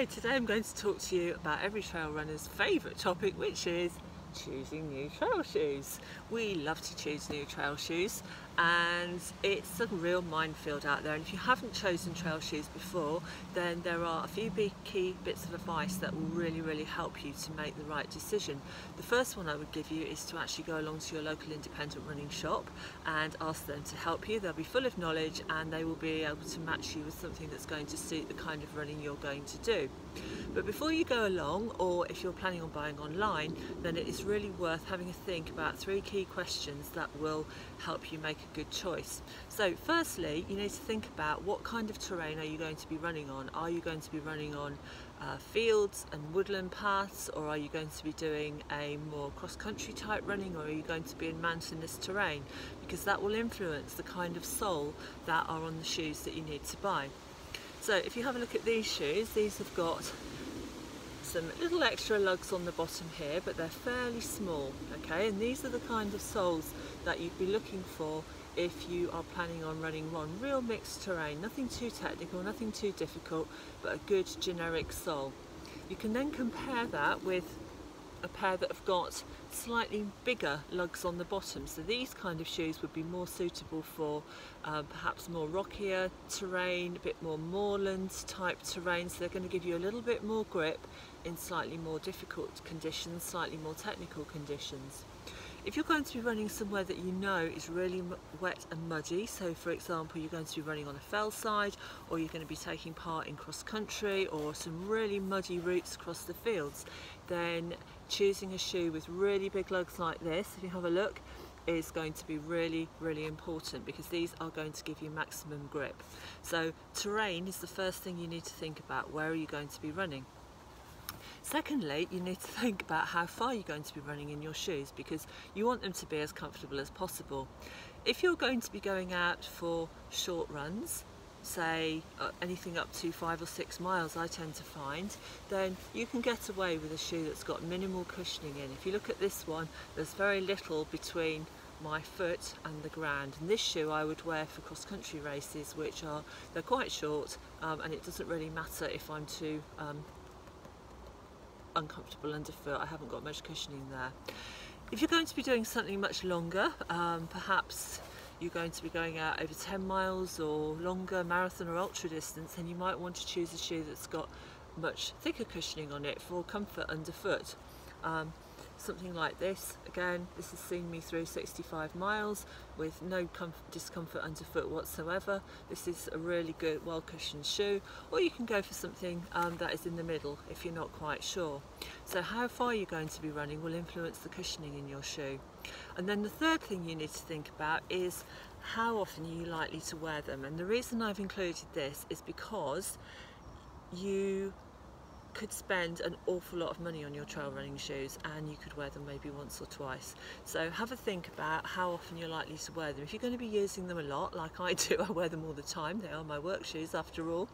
Hi, today I'm going to talk to you about every trail runner's favourite topic, which is choosing new trail shoes. We love to choose new trail shoes and it's a real minefield out there, and if you haven't chosen trail shoes before, then there are a few big key bits of advice that will really help you to make the right decision. The first one I would give you is to actually go along to your local independent running shop and ask them to help you. They'll be full of knowledge and they will be able to match you with something that's going to suit the kind of running you're going to do. But before you go along, or if you're planning on buying online, then it is really worth having a think about 3 key questions that will help you make a good choice. So firstly, you need to think about what kind of terrain are you going to be running on. Are you going to be running on fields and woodland paths, or are you going to be doing a more cross-country type running, or are you going to be in mountainous terrain? Because that will influence the kind of sole that are on the shoes that you need to buy. So if you have a look at these shoes, these have got some little extra lugs on the bottom here, but they're fairly small, okay? And these are the kind of soles that you'd be looking for if you are planning on running on real mixed terrain. Nothing too technical, nothing too difficult, but a good generic sole. You can then compare that with a pair that have got slightly bigger lugs on the bottom. So these kind of shoes would be more suitable for perhaps more rockier terrain, a bit more moorland type terrain, so they're going to give you a little bit more grip in slightly more difficult conditions, slightly more technical conditions. If you're going to be running somewhere that you know is really wet and muddy, so for example you're going to be running on a fell side, or you're going to be taking part in cross country or some really muddy routes across the fields, then choosing a shoe with really big lugs like this, if you have a look, is going to be really important, because these are going to give you maximum grip. So terrain is the first thing you need to think about. Where are you going to be running? Secondly, you need to think about how far you're going to be running in your shoes, because you want them to be as comfortable as possible. If you're going to be going out for short runs, say anything up to 5 or 6 miles, I tend to find, then you can get away with a shoe that's got minimal cushioning in. If you look at this one, there's very little between my foot and the ground, and this shoe I would wear for cross-country races, which they're quite short, and it doesn't really matter if I'm too uncomfortable underfoot. I haven't got much cushioning there. If you're going to be doing something much longer, perhaps you're going to be going out over 10 miles or longer, marathon or ultra distance, then you might want to choose a shoe that's got much thicker cushioning on it for comfort underfoot. Something like this. Again, this has seen me through 65 miles with no discomfort underfoot whatsoever. This is a really good, well cushioned shoe. Or you can go for something that is in the middle if you're not quite sure. So how far you're going to be running will influence the cushioning in your shoe. And then the third thing you need to think about is how often are you likely to wear them. And the reason I've included this is because you could spend an awful lot of money on your trail running shoes and you could wear them maybe once or twice. So have a think about how often you're likely to wear them. If you're going to be using them a lot, like I do, I wear them all the time, they are my work shoes after all.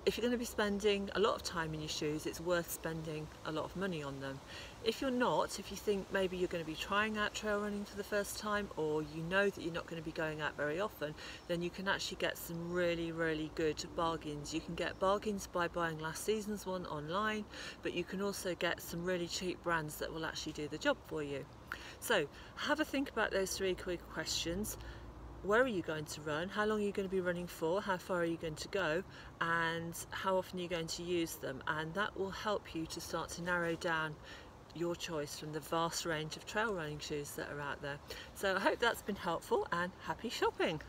If you're going to be spending a lot of time in your shoes, it's worth spending a lot of money on them. If you're not, if you think maybe you're going to be trying out trail running for the first time, or you know that you're not going to be going out very often, then you can actually get some really good bargains. You can get bargains by buying last season's one online, but you can also get some really cheap brands that will actually do the job for you. So have a think about those 3 quick questions. Where are you going to run? How long are you going to be running for? How far are you going to go? And how often are you going to use them? And that will help you to start to narrow down your choice from the vast range of trail running shoes that are out there. So I hope that's been helpful, and happy shopping!